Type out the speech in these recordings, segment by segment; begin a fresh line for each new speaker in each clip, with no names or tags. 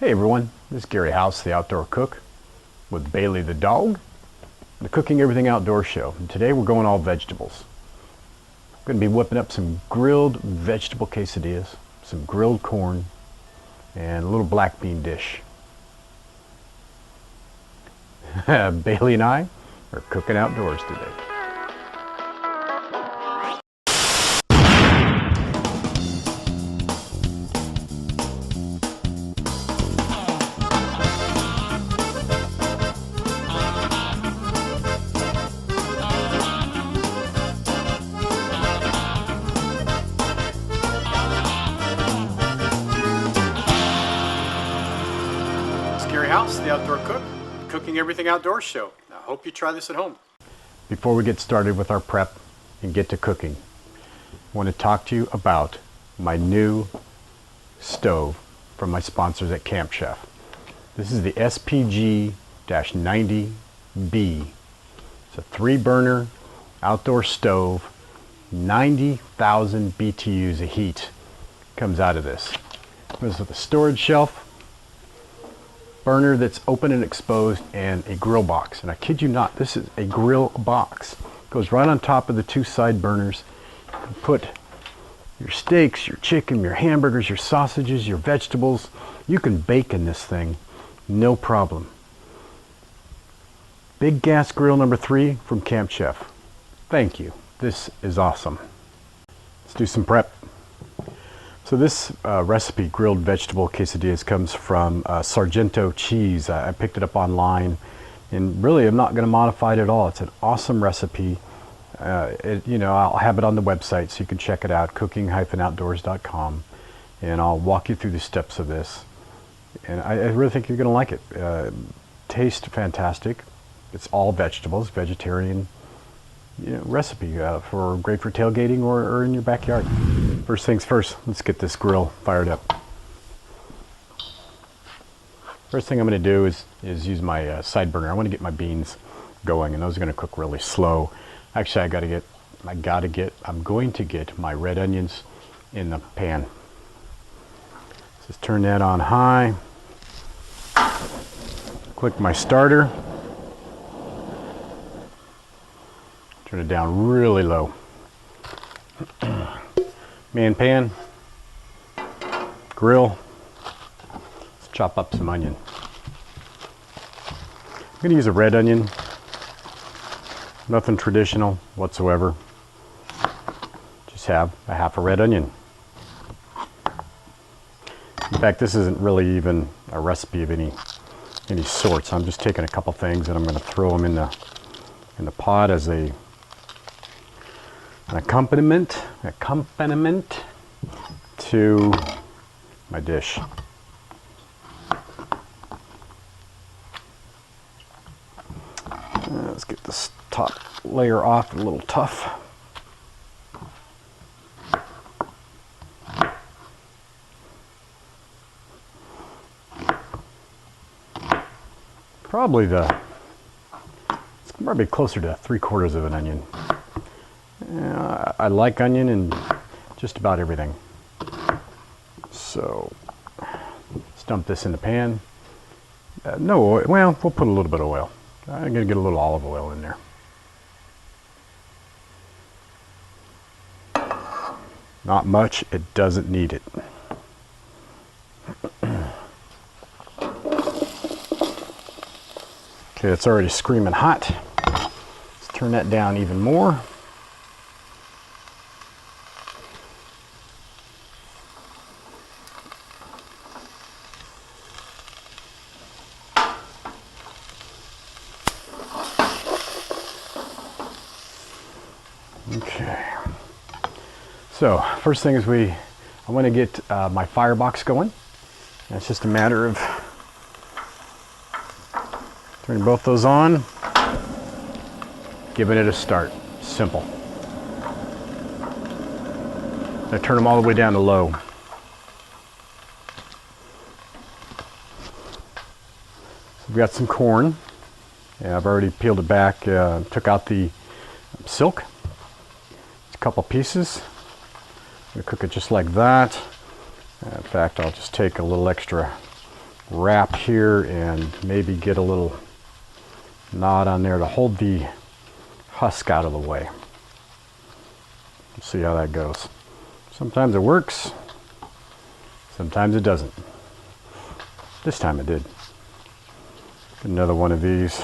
Hey everyone, this is Gary House, the Outdoor Cook, with Bailey the dog, the Cooking Everything Outdoor show. And today we're going all vegetables. I'm going to be whipping up some grilled vegetable quesadillas, some grilled corn, and a little black bean dish. Bailey and I are cooking outdoors today. Gary House, the Outdoor Cook, Cooking Everything Outdoors show. I hope you try this at home. Before we get started with our prep and get to cooking, I want to talk to you about my new stove from my sponsors at Camp Chef. This is the SPG-90B. It's a 3-burner outdoor stove. 90,000 BTUs of heat comes out of this. It comes with a storage shelf, burner that's open and exposed, and a grill box. And I kid you not, this is a grill box. It goes right on top of the 2 side burners. You can put your steaks, your chicken, your hamburgers, your sausages, your vegetables. You can bake in this thing, no problem. Big gas grill number 3 from Camp Chef. Thank you. This is awesome. Let's do some prep. So this recipe, grilled vegetable quesadillas, comes from Sargento cheese. I picked it up online, and really I'm not going to modify it at all. It's an awesome recipe. I'll have it on the website so you can check it out, cooking-outdoors.com, and I'll walk you through the steps of this. And I really think you're going to like it. Tastes fantastic. It's all vegetables, vegetarian recipe, great for tailgating or in your backyard. First things first, let's get this grill fired up. First thing I'm going to do is use my side burner. I want to get my beans going, and those are going to cook really slow. Actually, I'm going to get my red onions in the pan. Just turn that on high. Click my starter. Turn it down really low. Man pan, grill. Let's chop up some onion. I'm going to use a red onion. Nothing traditional whatsoever. Just have a half a red onion. In fact, this isn't really even a recipe of any sorts. I'm just taking a couple things and I'm going to throw them in the pot as an accompaniment to my dish. Let's get this top layer off, a little tough. It's probably closer to 3/4 of an onion. I like onion in just about everything. So let's dump this in the pan. No oil. Well, we'll put a little bit of oil. I'm going to get a little olive oil in there. Not much. It doesn't need it. Okay, it's already screaming hot. Let's turn that down even more. Okay, so first thing is I want to get my firebox going. And it's just a matter of turning both those on, giving it a start. Simple. I turn them all the way down to low. So we've got some corn. Yeah, I've already peeled it back, took out the silk. It's a couple pieces. I'm gonna cook it just like that. In fact, I'll just take a little extra wrap here and maybe get a little knot on there to hold the husk out of the way. We'll see how that goes. Sometimes it works, sometimes it doesn't. This time it did. Another one of these.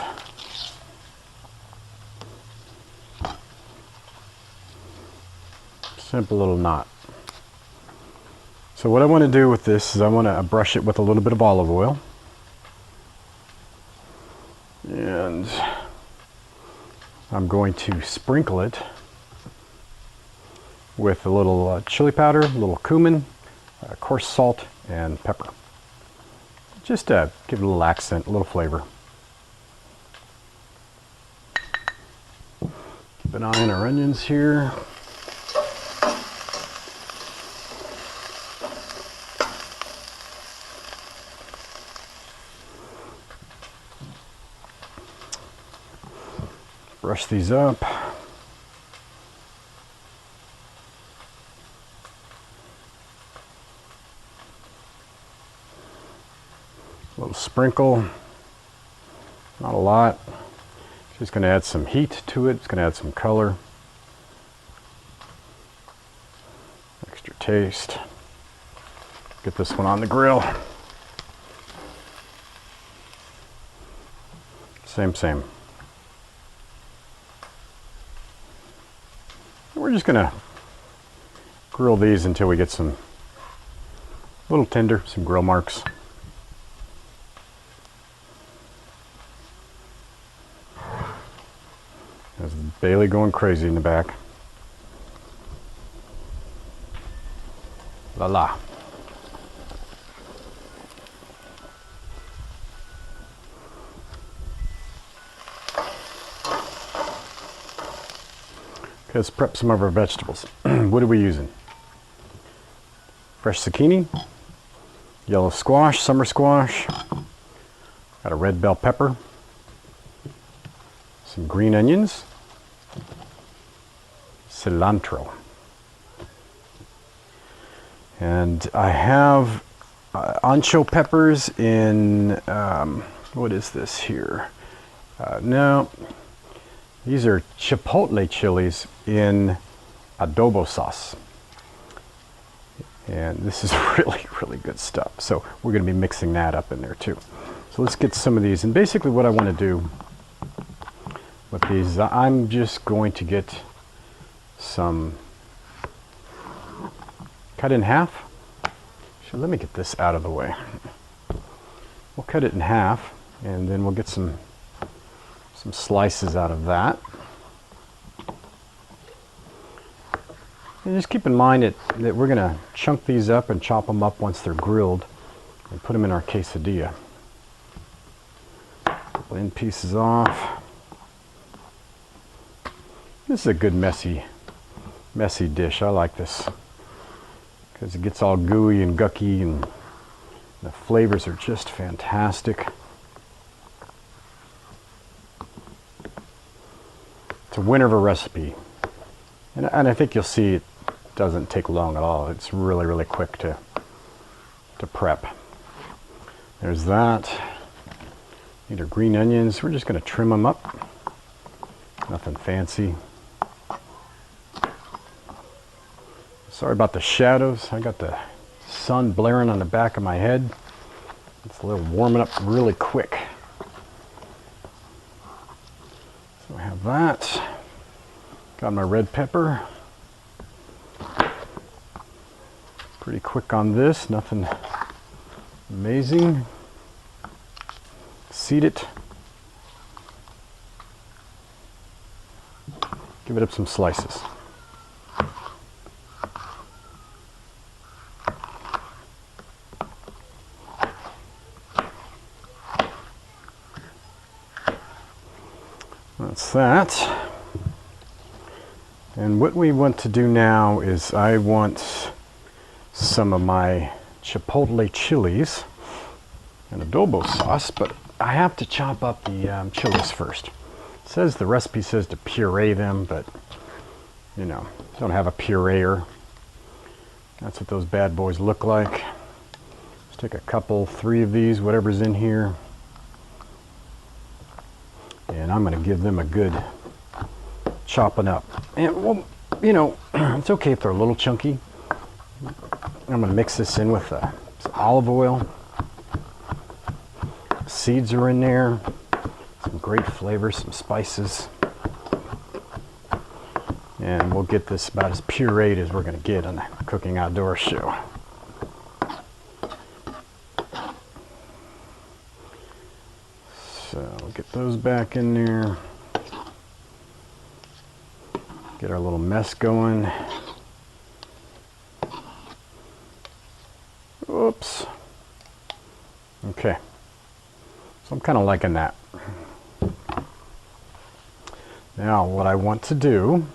Simple little knot. So what I want to do with this is I want to brush it with a little bit of olive oil. And I'm going to sprinkle it with a little chili powder, a little cumin, coarse salt, and pepper. Just to give it a little accent, a little flavor. Keep an eye on our onions here. Brush these up. A little sprinkle, not a lot. Just going to add some heat to it. It's going to add some color, extra taste. Get this one on the grill. Same. We're just going to grill these until we get some a little tender, some grill marks. There's Bailey going crazy in the back. La la. Okay, let's prep some of our vegetables. What are we using? Fresh zucchini, yellow squash, summer squash, got a red bell pepper, some green onions, cilantro. And I have ancho peppers in, what is this here? No, these are chipotle chilies in adobo sauce. And this is really good stuff. So we're going to be mixing that up in there too. So let's get some of these. And basically what I want to do with these, I'm just going to get some cut in half. So let me get this out of the way. We'll cut it in half and then we'll get some slices out of that. And just keep in mind that we're going to chunk these up and chop them up once they're grilled and put them in our quesadilla. Couple end pieces off. This is a good messy dish. I like this because it gets all gooey and gucky and the flavors are just fantastic. It's a winner of a recipe. And I think you'll see it doesn't take long at all. It's really quick to prep. There's that. These are green onions. We're just going to trim them up. Nothing fancy. Sorry about the shadows. I got the sun blaring on the back of my head. It's a little warming up really quick. So I have that. Got my red pepper. Pretty quick on this, nothing amazing. Seed it. Give it up some slices. That's that. And what we want to do now is I want some of my chipotle chilies and adobo sauce, but I have to chop up the chilies first. It says the recipe says to puree them, but you know, don't have a pureer. That's what those bad boys look like. Just Take a couple, 3 of these, whatever's in here. And I'm going to give them a good chopping up. And, well, you know, it's okay if they're a little chunky. I'm going to mix this in with some olive oil. Seeds are in there. Some great flavors, some spices. And we'll get this about as pureed as we're going to get on the Cooking Outdoors show. So we'll get those back in there. Get our little mess going. Oops. Okay. So I'm kind of liking that. Now what I want to do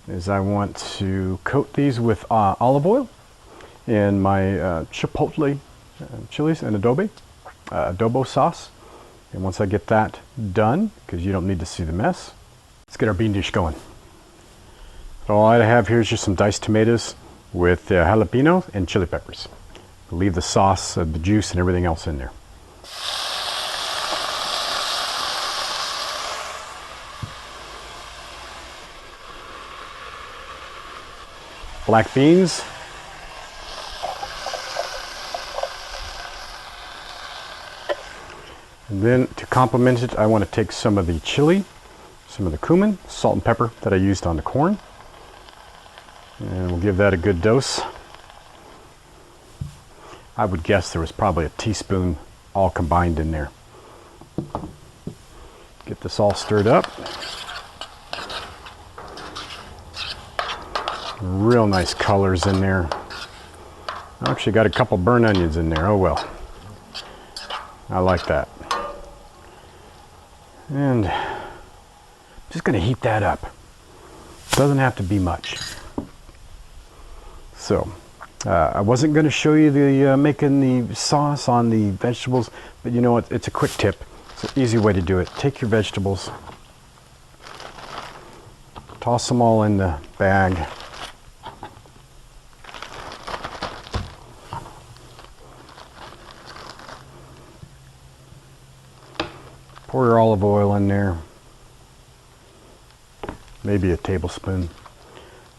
is I want to coat these with olive oil and my chipotle chilies and adobo sauce. And once I get that done, because you don't need to see the mess, let's get our bean dish going. So all I have here is just some diced tomatoes with jalapeno and chili peppers. Leave the sauce, the juice, and everything else in there. Black beans. And then to complement it, I want to take some of the chili, some of the cumin, salt and pepper that I used on the corn. And we'll give that a good dose. I would guess there was probably a teaspoon all combined in there. Get this all stirred up. Real nice colors in there. I actually got a couple burnt onions in there. Oh well. I like that. And just going to heat that up. Doesn't have to be much. So I wasn't going to show you the making the sauce on the vegetables, but you know what? It's a quick tip. It's an easy way to do it. Take your vegetables, toss them all in the bag. Pour your olive oil in there, maybe a tablespoon,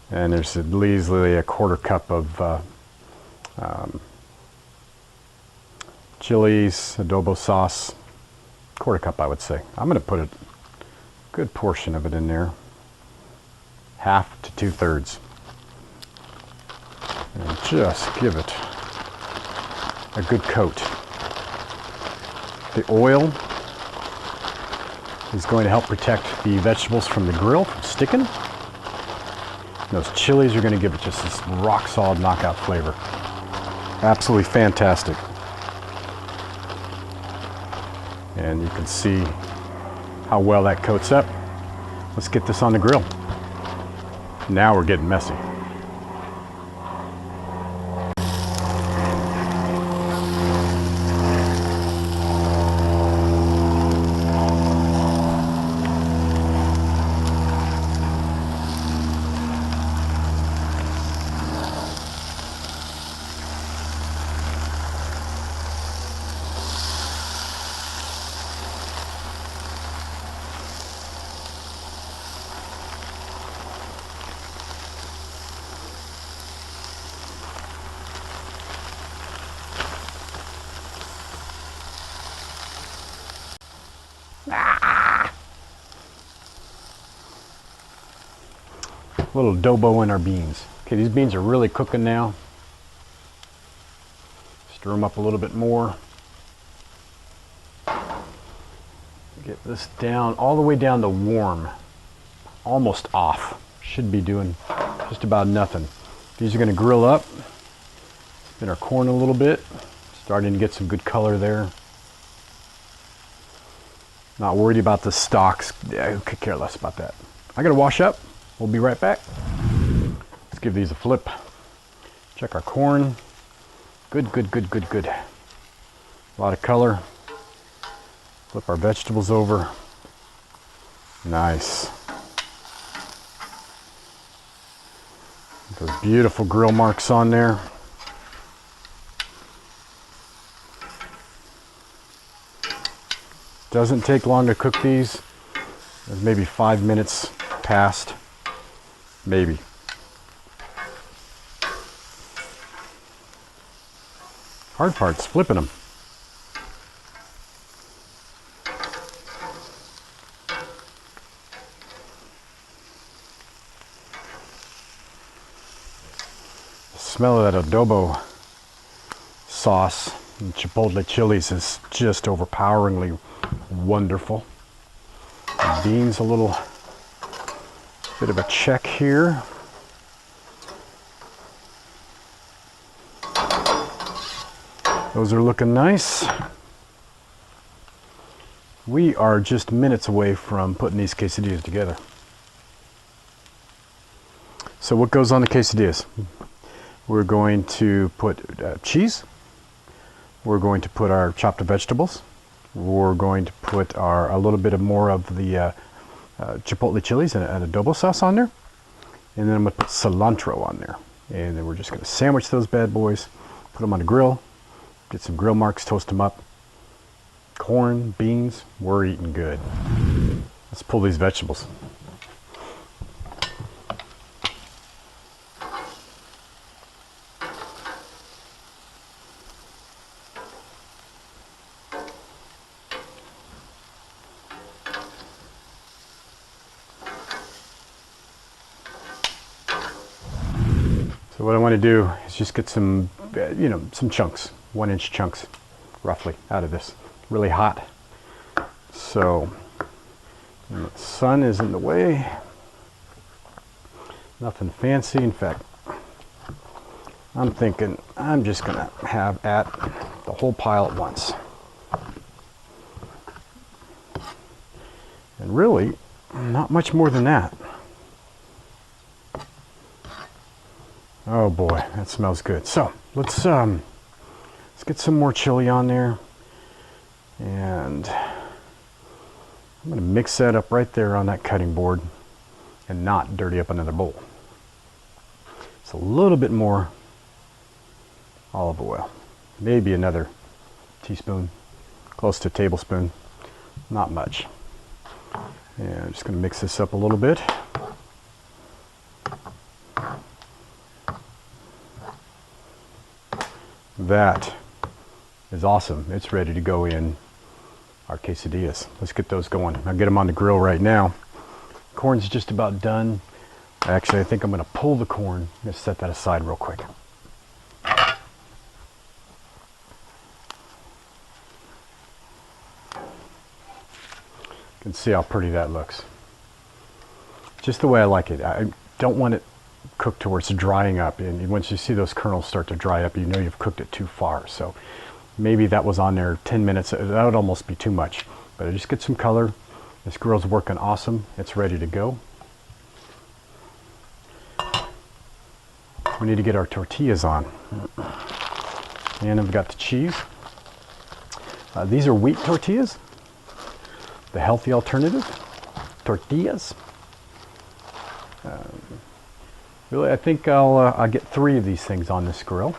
and there's at least a 1/4 cup of chilies, adobo sauce, 1/4 cup I would say. I'm going to put a good portion of it in there, 1/2 to 2/3, and just give it a good coat. The oil is going to help protect the vegetables from the grill from sticking. And those chilies are going to give it just this rock solid knockout flavor. Absolutely fantastic. And you can see how well that coats up. Let's get this on the grill. Now we're getting messy. A little adobo in our beans. Okay, these beans are really cooking now. Stir them up a little bit more. Get this down, all the way down to warm. Almost off. Should be doing just about nothing. These are going to grill up. Spin our corn a little bit. Starting to get some good color there. Not worried about the stalks. I could care less about that. I got to wash up. We'll be right back. Let's give these a flip. Check our corn. Good, good, good, good, good. A lot of color. Flip our vegetables over. Nice. Those beautiful grill marks on there. Doesn't take long to cook these. There's maybe 5 minutes past, maybe. Hard part's flipping them. The smell of that adobo sauce and chipotle chilies is just overpoweringly wonderful. The beans, a little bit of a check here. Those are looking nice. We are just minutes away from putting these quesadillas together. So what goes on the quesadillas? We're going to put cheese. We're going to put our chopped vegetables. We're going to put a little bit more of the chipotle chilies and adobo sauce on there. And then I'm going to put cilantro on there. And then we're just going to sandwich those bad boys, put them on the grill, get some grill marks, toast them up. Corn, beans, we're eating good. Let's pull these vegetables. So what I want to do is just get some, some chunks, 1-inch chunks, roughly, out of this. Really hot. So the sun is in the way. Nothing fancy. In fact, I'm thinking I'm just going to have at the whole pile at once. And really, not much more than that. Oh boy, that smells good. So let's get some more chili on there, and I'm going to mix that up right there on that cutting board and not dirty up another bowl. It's a little bit more olive oil, maybe another teaspoon, close to a tablespoon, not much. And I'm just going to mix this up a little bit. That is awesome. It's ready to go in our quesadillas. Let's get those going. I'll get them on the grill right now. Corn's just about done. Actually, I think I'm going to pull the corn. I'm going to set that aside real quick. You can see how pretty that looks. Just the way I like it. I don't want it cooked to where it's drying up, and once you see those kernels start to dry up, you know you've cooked it too far. So maybe that was on there 10 minutes. That would almost be too much, but I just get some color. This grill's working awesome. It's ready to go. We need to get our tortillas on, and I've got the cheese. These are wheat tortillas, the healthy alternative tortillas. Really, I think I'll get 3 of these things on this grill.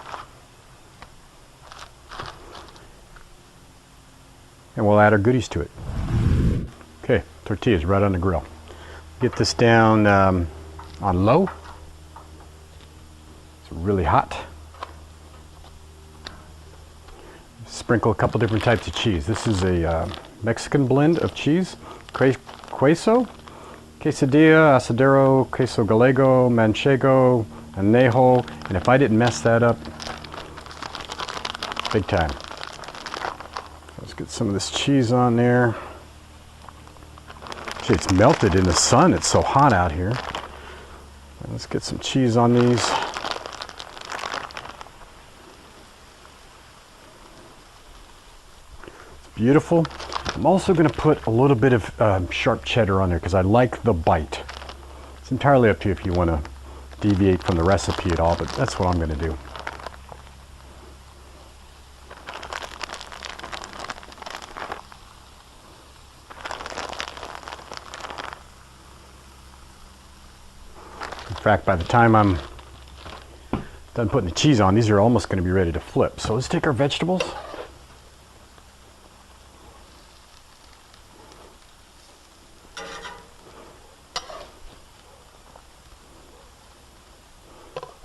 And we'll add our goodies to it. Okay, tortillas right on the grill. Get this down on low. It's really hot. Sprinkle a couple different types of cheese. This is a Mexican blend of cheese. Queso, quesadilla, asadero, queso gallego, manchego, anejo, and if I didn't mess that up, big time. Let's get some of this cheese on there. Gee, it's melted in the sun. It's so hot out here. And let's get some cheese on these. It's beautiful. I'm also going to put a little bit of sharp cheddar on there because I like the bite. It's entirely up to you if you want to deviate from the recipe at all, but that's what I'm going to do. In fact, by the time I'm done putting the cheese on, these are almost going to be ready to flip. So let's take our vegetables.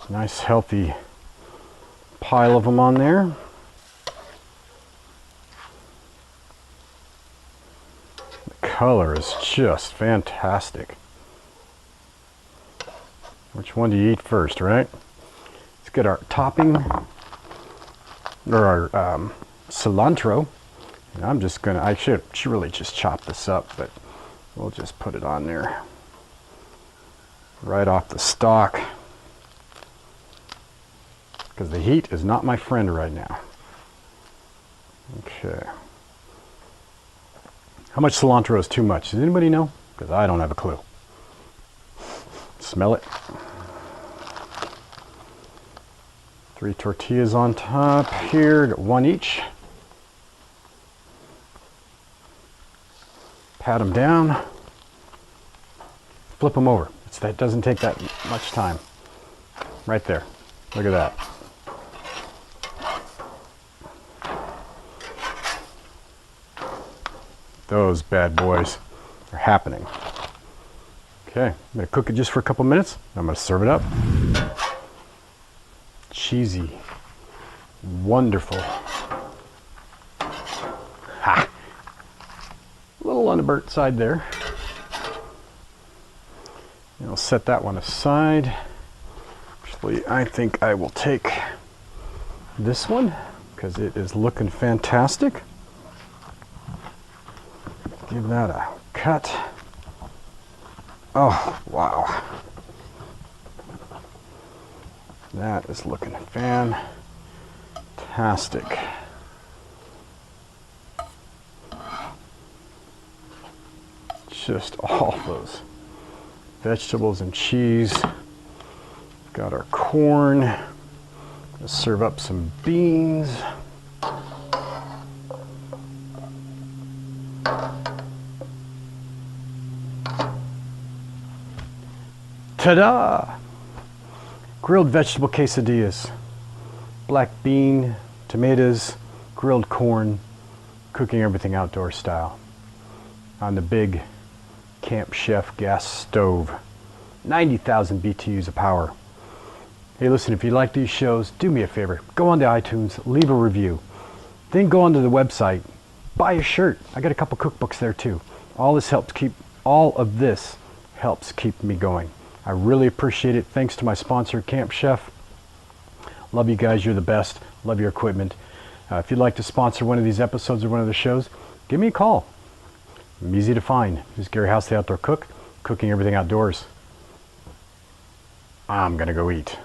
Nice healthy pile of them on there. The color is just fantastic. Which one do you eat first, right? Let's get our topping, or our cilantro. And I'm just gonna, I should really just chop this up, but we'll just put it on there right off the stalk, because the heat is not my friend right now. Okay. How much cilantro is too much? Does anybody know? Because I don't have a clue. Smell it. 3 tortillas on top here, got 1 each. Pat them down. Flip them over. That doesn't take that much time. Right there. Look at that. Those bad boys are happening. Okay, I'm going to cook it just for a couple minutes. I'm going to serve it up. Cheesy. Wonderful. Ha! A little on the burnt side there. I'll set that one aside. Actually, I think I will take this one because it is looking fantastic. Give that a cut. Oh, wow. That is looking fantastic. Just all those vegetables and cheese. Got our corn. Let's serve up some beans. Ta-da! Grilled vegetable quesadillas. Black bean, tomatoes, grilled corn, cooking everything outdoor style. On the big Camp Chef gas stove. 90,000 BTUs of power. Hey, listen, if you like these shows, do me a favor. Go onto iTunes, leave a review. Then go onto the website, buy a shirt. I got a couple cookbooks there too. All of this helps keep me going. I really appreciate it. Thanks to my sponsor, Camp Chef. Love you guys. You're the best. Love your equipment. If you'd like to sponsor one of these episodes or one of the shows, give me a call. I'm easy to find. This is Gary House, the Outdoor Cook, cooking everything outdoors. I'm gonna go eat.